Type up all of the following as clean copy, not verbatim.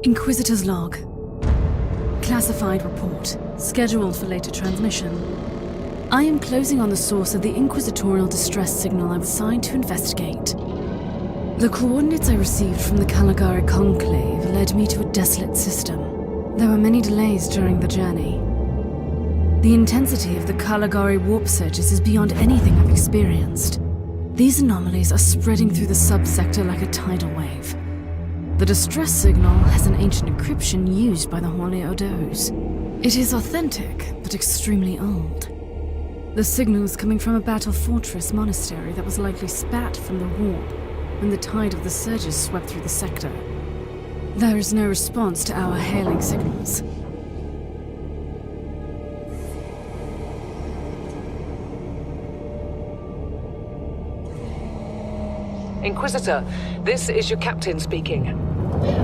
Inquisitor's log. Classified report, scheduled for later transmission. I am closing on the source of the inquisitorial distress signal I was assigned to investigate. The coordinates I received from the Caligari Conclave led me to a desolate system. There were many delays during the journey. The intensity of the Caligari warp surges is beyond anything I've experienced. These anomalies are spreading through the subsector like a tidal wave. The distress signal has an ancient encryption used by the Holy Odos. It is authentic, but extremely old. The signal is coming from a battle fortress monastery that was likely spat from the warp when the tide of the surges swept through the sector. There is no response to our hailing signals. Inquisitor, this is your captain speaking.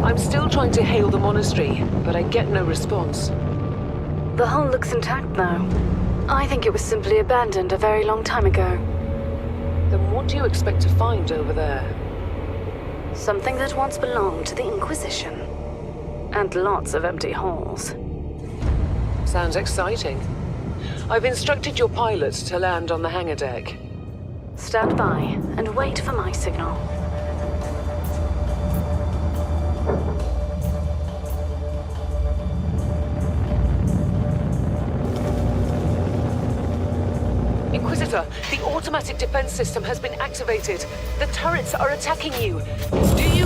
I'm still trying to hail the monastery, but I get no response. The hull looks intact now. I think it was simply abandoned a very long time ago. Then what do you expect to find over there? Something that once belonged to the Inquisition. And lots of empty halls. Sounds exciting. I've instructed your pilot to land on the hangar deck. Stand by and wait for my signal. Inquisitor, the automatic defense system has been activated. The turrets are attacking you. Do you...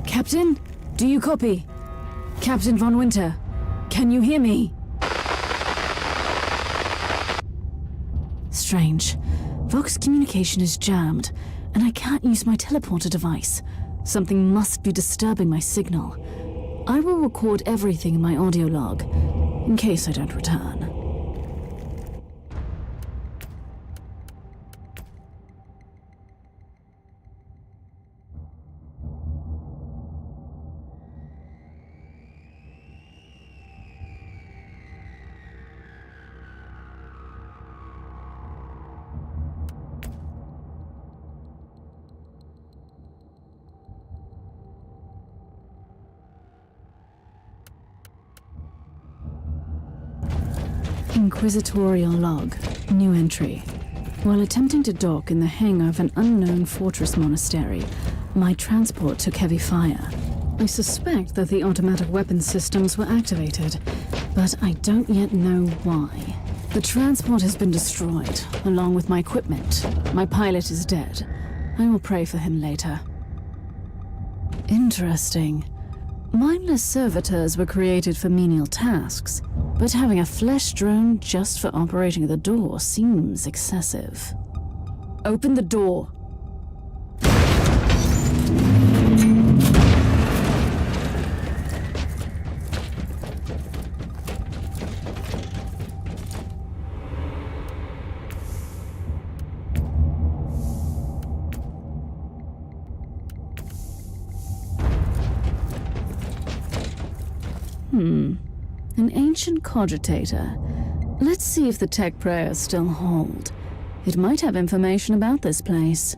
Captain, do you copy? Captain Von Winter, can you hear me? Strange. Vox communication is jammed, and I can't use my teleporter device. Something must be disturbing my signal. I will record everything in my audio log, in case I don't return. Inquisitorial log. New entry. While attempting to dock in the hangar of an unknown fortress monastery, my transport took heavy fire. I suspect that the automatic weapon systems were activated, but I don't yet know why. The transport has been destroyed, along with my equipment. My pilot is dead. I will pray for him later. Interesting. Mindless servitors were created for menial tasks, but having a flesh drone just for operating the door seems excessive. Open the door. An ancient cogitator. Let's see if the tech prayers still hold. It might have information about this place.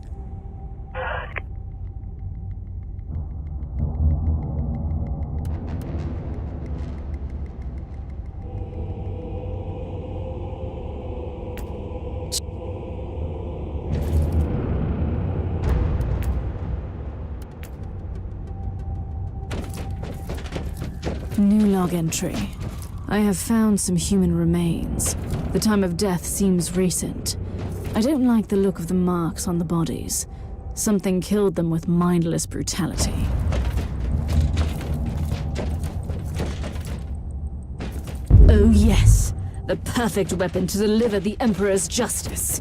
New log entry. I have found some human remains. The time of death seems recent. I don't like the look of the marks on the bodies. Something killed them with mindless brutality. Oh yes, the perfect weapon to deliver the Emperor's justice.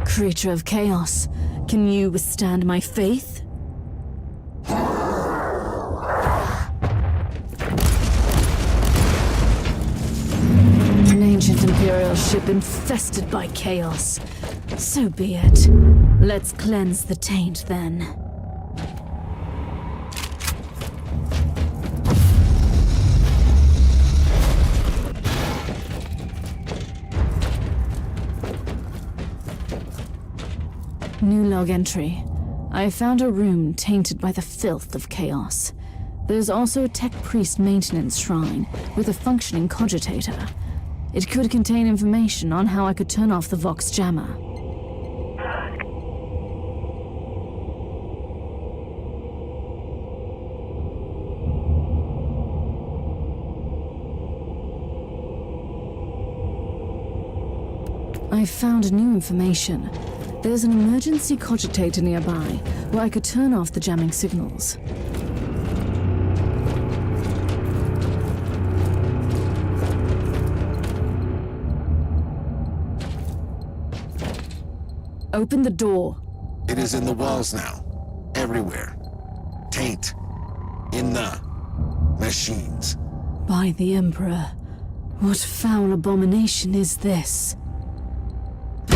Creature of chaos, can you withstand my faith? An ancient Imperial ship infested by chaos. So be it. Let's cleanse the taint then. New log entry. I found a room tainted by the filth of chaos. There's also a tech priest maintenance shrine with a functioning cogitator. It could contain information on how I could turn off the Vox jammer. I found new information. There's an emergency cogitator nearby, where I could turn off the jamming signals. Open the door. It is in the walls now. Everywhere. Taint. In the machines. By the Emperor. What foul abomination is this? A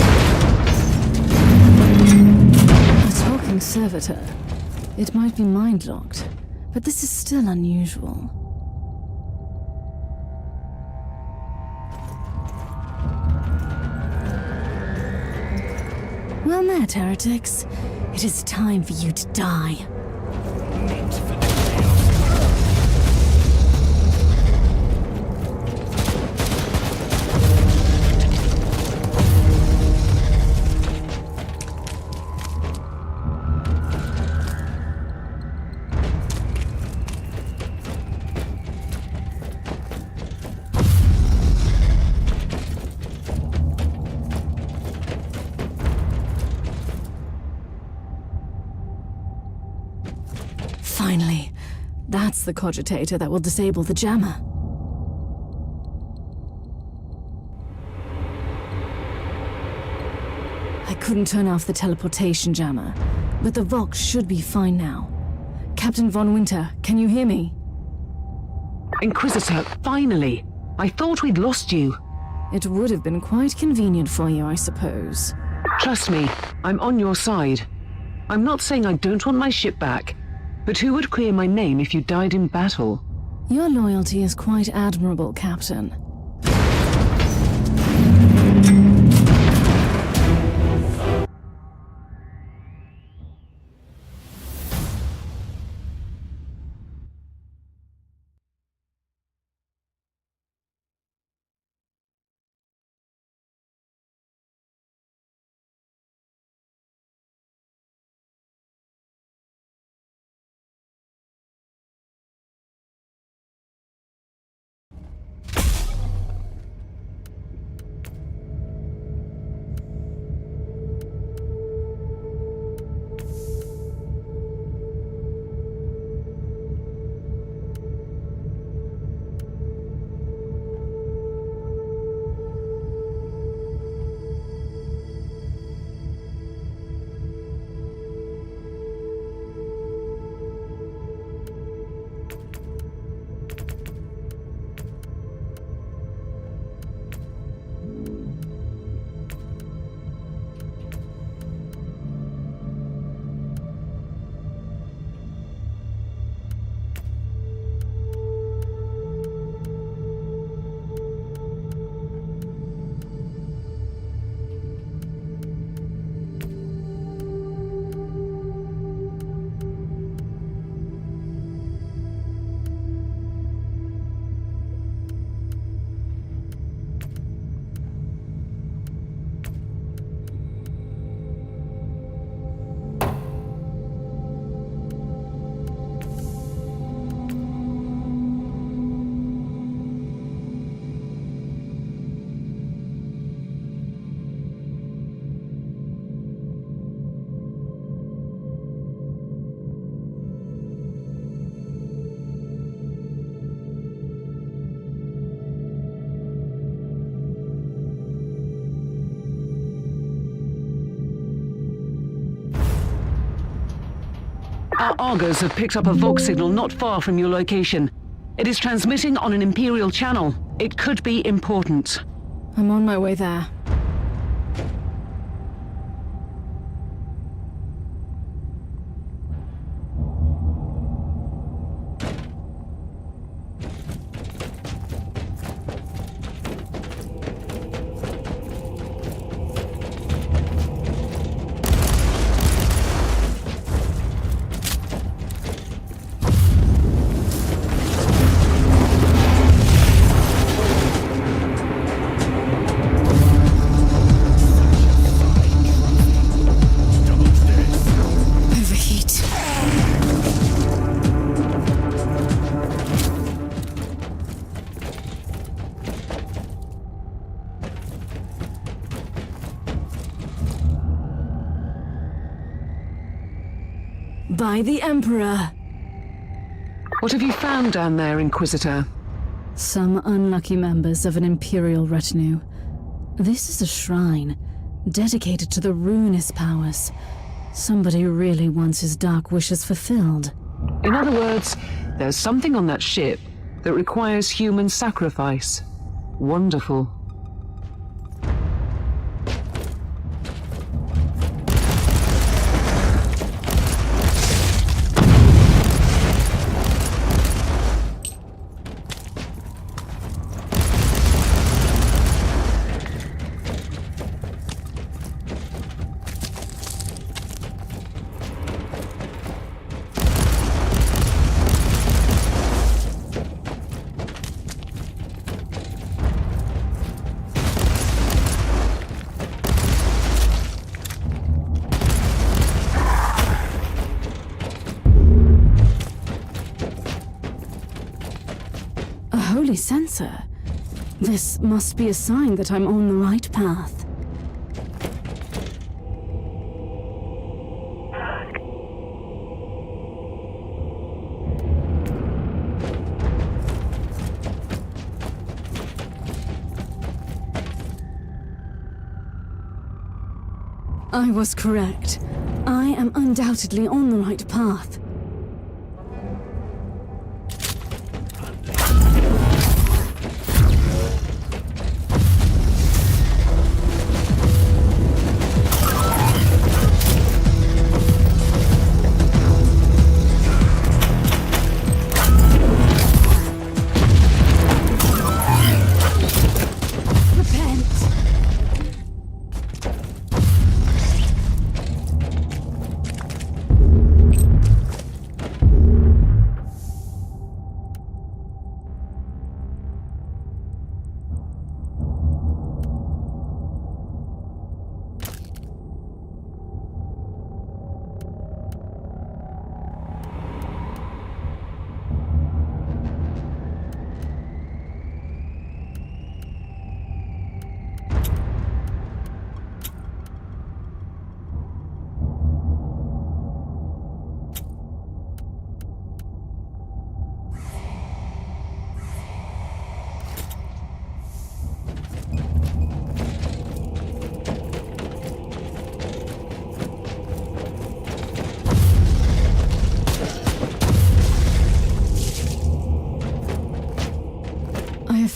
talking servitor. It might be mind-locked, but this is still unusual. Well met, heretics. It is time for you to die. Finally, that's the cogitator that will disable the jammer. I couldn't turn off the teleportation jammer, but the Vox should be fine now. Captain Von Winter, can you hear me? Inquisitor, finally! I thought we'd lost you. It would have been quite convenient for you, I suppose. Trust me, I'm on your side. I'm not saying I don't want my ship back, but who would clear my name if you died in battle? Your loyalty is quite admirable, Captain. Our augurs have picked up a Vox signal not far from your location. It is transmitting on an Imperial channel. It could be important. I'm on my way there. By the Emperor! What have you found down there, Inquisitor? Some unlucky members of an Imperial retinue. This is a shrine, dedicated to the ruinous powers. Somebody really wants his dark wishes fulfilled. In other words, there's something on that ship that requires human sacrifice. Wonderful. Holy sensor. This must be a sign that I'm on the right path. I was correct. I am undoubtedly on the right path.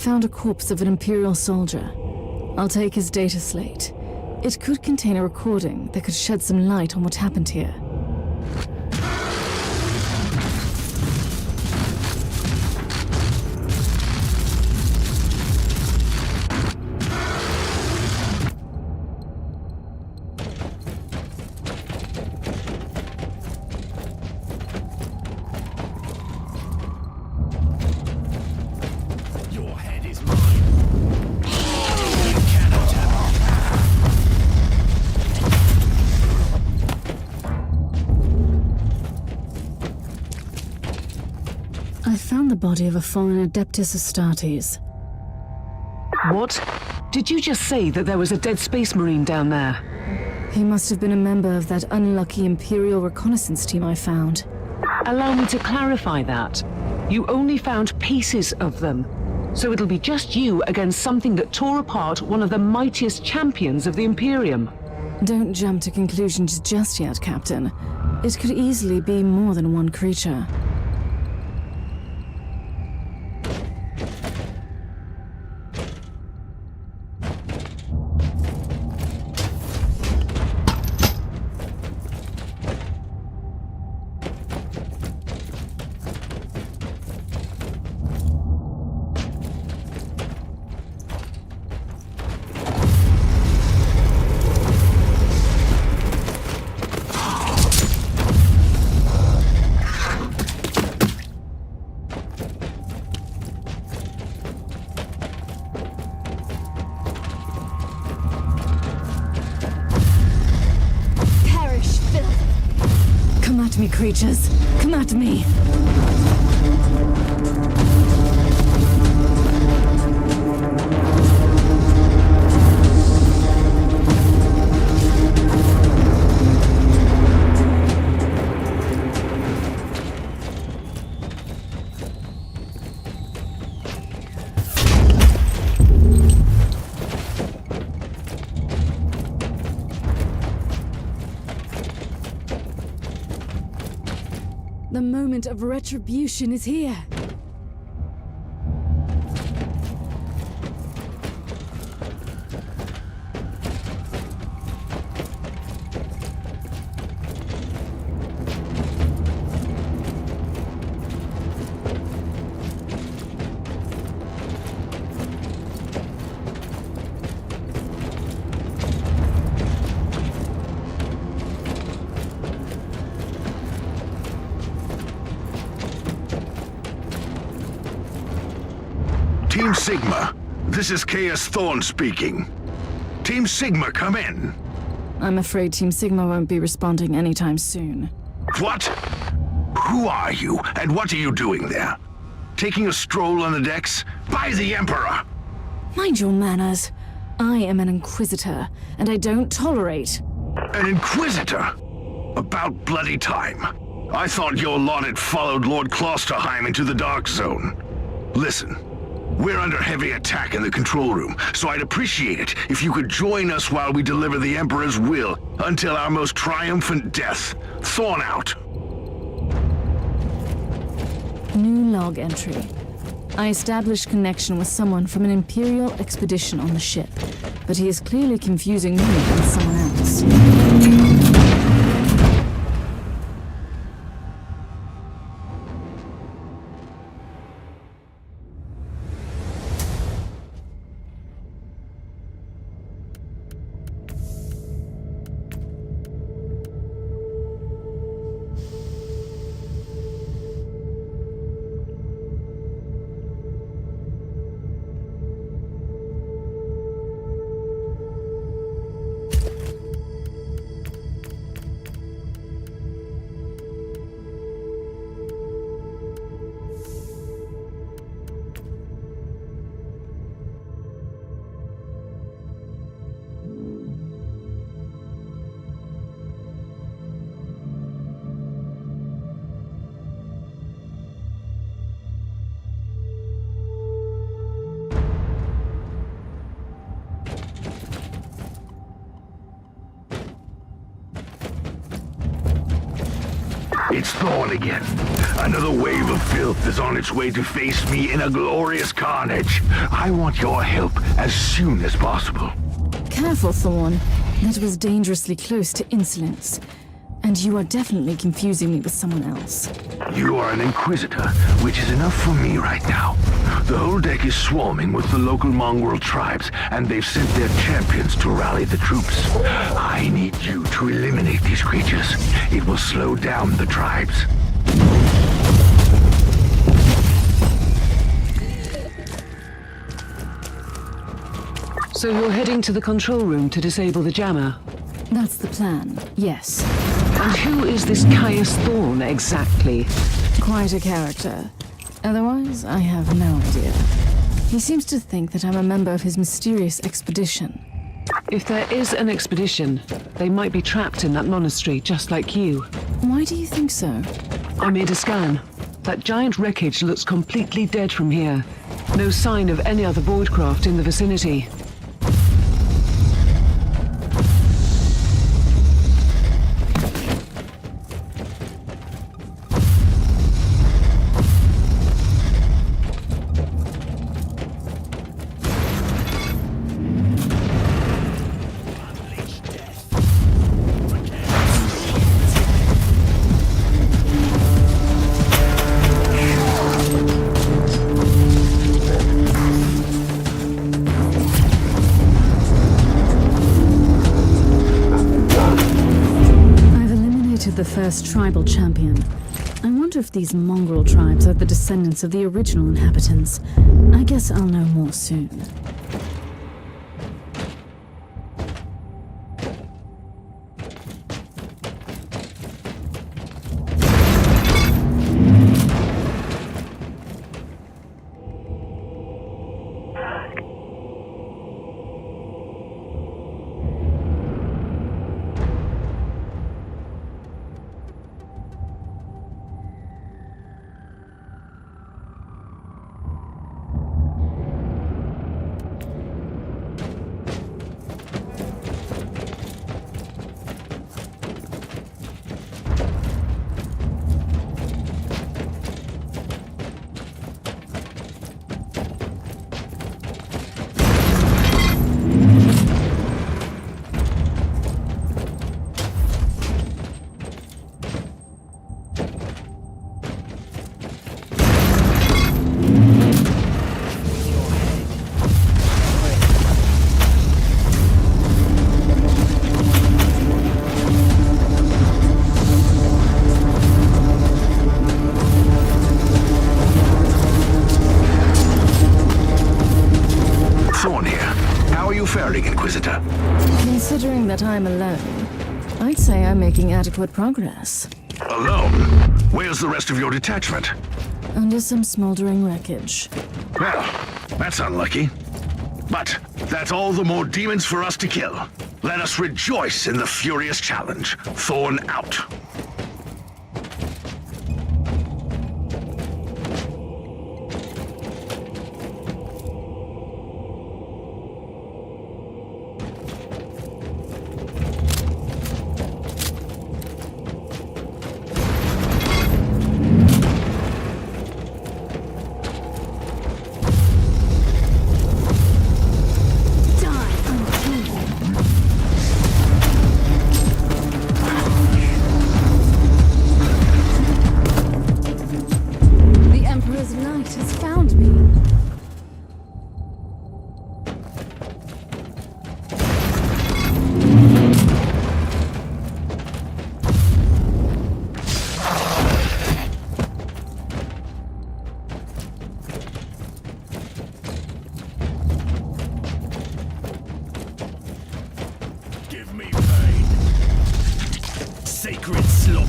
Found a corpse of an Imperial soldier. I'll take his data slate. It could contain a recording that could shed some light on what happened here. I found the body of a fallen Adeptus Astartes. What? Did you just say that there was a dead space marine down there? He must have been a member of that unlucky Imperial reconnaissance team I found. Allow me to clarify that. You only found pieces of them. So it'll be just you against something that tore apart one of the mightiest champions of the Imperium. Don't jump to conclusions just yet, Captain. It could easily be more than one creature. Come at me, creatures. Come at me. The moment of retribution is here. Team Sigma, this is Chaos Thorn speaking. Team Sigma, come in. I'm afraid Team Sigma won't be responding anytime soon. What? Who are you, and what are you doing there? Taking a stroll on the decks? By the Emperor! Mind your manners. I am an Inquisitor, and I don't tolerate... An Inquisitor? About bloody time. I thought your lot had followed Lord Klosterheim into the Dark Zone. Listen. We're under heavy attack in the control room, so I'd appreciate it if you could join us while we deliver the Emperor's will until our most triumphant death. Thorn out. New log entry. I established connection with someone from an Imperial expedition on the ship, but he is clearly confusing me with someone else. It's Thorn again. Another wave of filth is on its way to face me in a glorious carnage. I want your help as soon as possible. Careful, Thorn. That was dangerously close to insolence. And you are definitely confusing me with someone else. You are an Inquisitor, which is enough for me right now. The whole deck is swarming with the local mongrel tribes, and they've sent their champions to rally the troops. I need you to eliminate these creatures. It will slow down the tribes. So you're heading to the control room to disable the jammer? That's the plan, yes. And who is this Caius Thorn exactly? Quite a character. Otherwise, I have no idea. He seems to think that I'm a member of his mysterious expedition. If there is an expedition, they might be trapped in that monastery just like you. Why do you think so? I made a scan. That giant wreckage looks completely dead from here. No sign of any other voidcraft in the vicinity. first tribal champion. I wonder if these mongrel tribes are the descendants of the original inhabitants. I guess I'll know more soon. Inquisitor. Considering that I'm alone, I'd say I'm making adequate progress. Alone? Where's the rest of your detachment? Under some smoldering wreckage. Well, that's unlucky. But that's all the more demons for us to kill. Let us rejoice in the furious challenge. Thorn out. Sacred slop.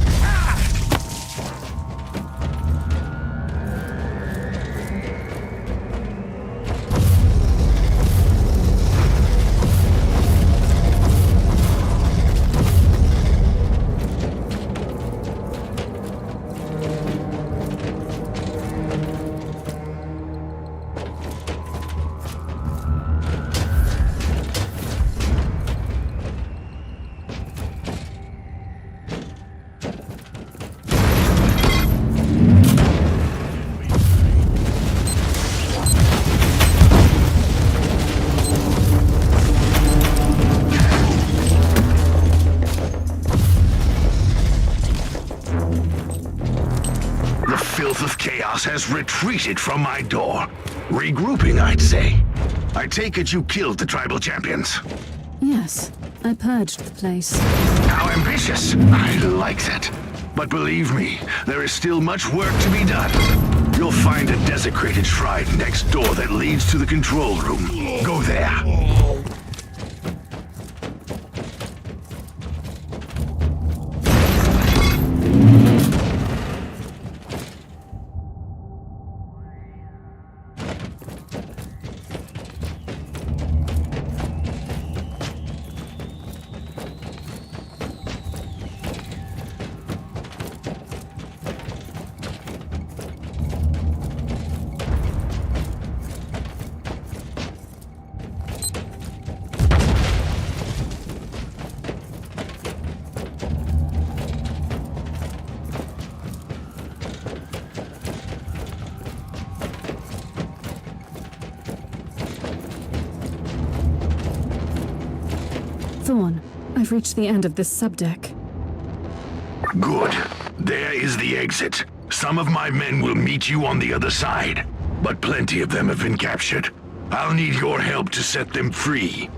Of chaos has retreated from my door. Regrouping, I'd say. I take it you killed the tribal champions. Yes, I purged the place. How ambitious! I like that. But believe me, there is still much work to be done. You'll find a desecrated shrine next door that leads to the control room. Go there. Thorn, I've reached the end of this subdeck. Good. There is the exit. Some of my men will meet you on the other side, but plenty of them have been captured. I'll need your help to set them free.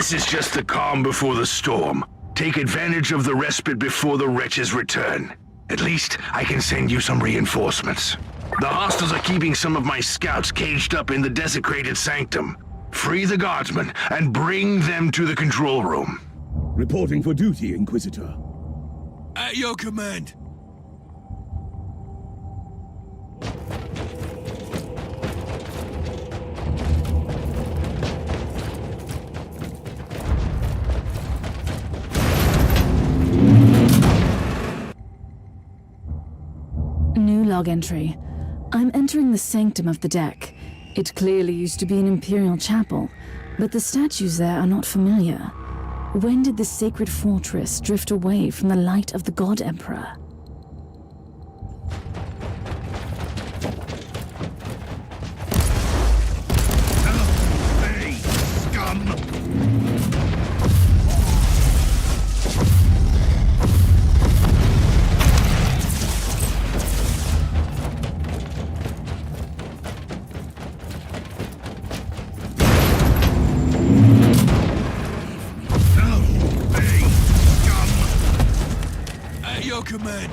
This is just the calm before the storm. Take advantage of the respite before the wretches return. At least, I can send you some reinforcements. The hostiles are keeping some of my scouts caged up in the desecrated sanctum. Free the guardsmen and bring them to the control room. Reporting for duty, Inquisitor. At your command. New log entry. I'm entering the sanctum of the deck. It clearly used to be an imperial chapel, but the statues there are not familiar. When did this sacred fortress drift away from the light of the God Emperor? Hey, scum! At your command.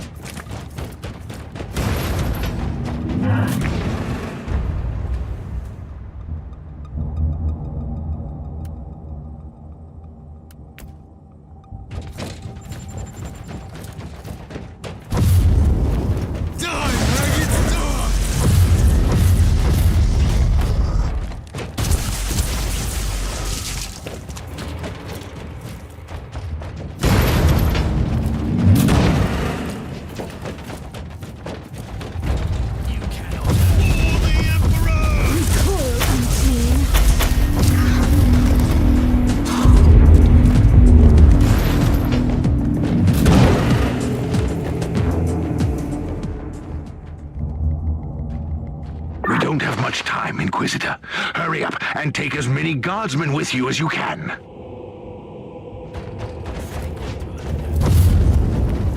We don't have much time, Inquisitor. Hurry up and take as many guardsmen with you as you can.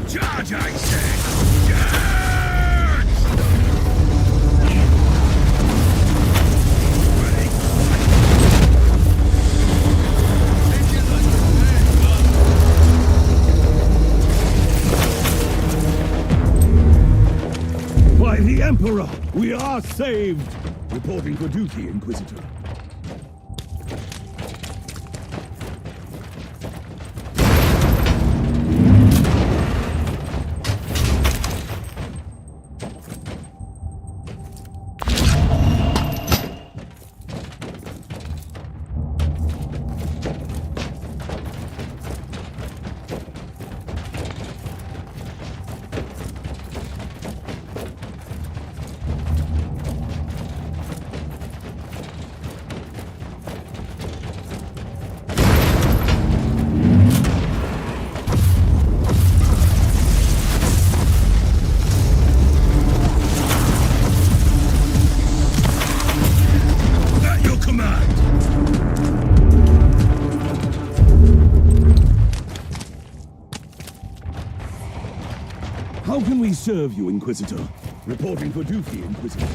Charge, I said! Charge! By the Emperor, we are saved! Reporting for duty, Inquisitor. How can we serve you, Inquisitor? Reporting for duty, Inquisitor.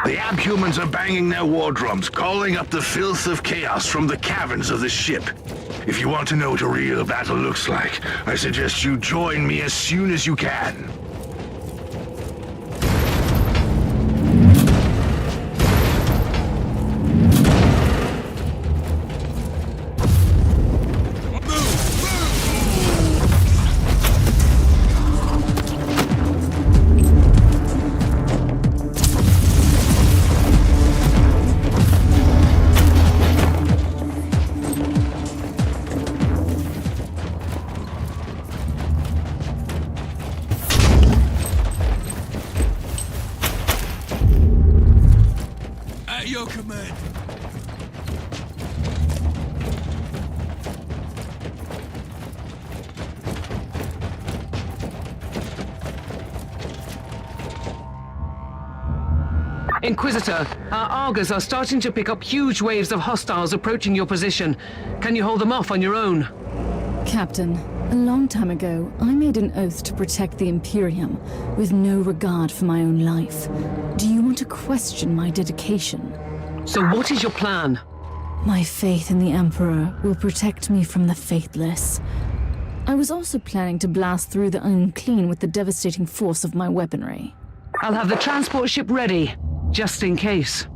The abhumans are banging their war drums, calling up the filth of chaos from the caverns of the ship. If you want to know what a real battle looks like, I suggest you join me as soon as you can. At your command. Inquisitor, our Argos are starting to pick up huge waves of hostiles approaching your position. Can you hold them off on your own? Captain, a long time ago, I made an oath to protect the Imperium with no regard for my own life. Do you want to question my dedication? So what is your plan? My faith in the Emperor will protect me from the faithless. I was also planning to blast through the unclean with the devastating force of my weaponry. I'll have the transport ship ready, just in case.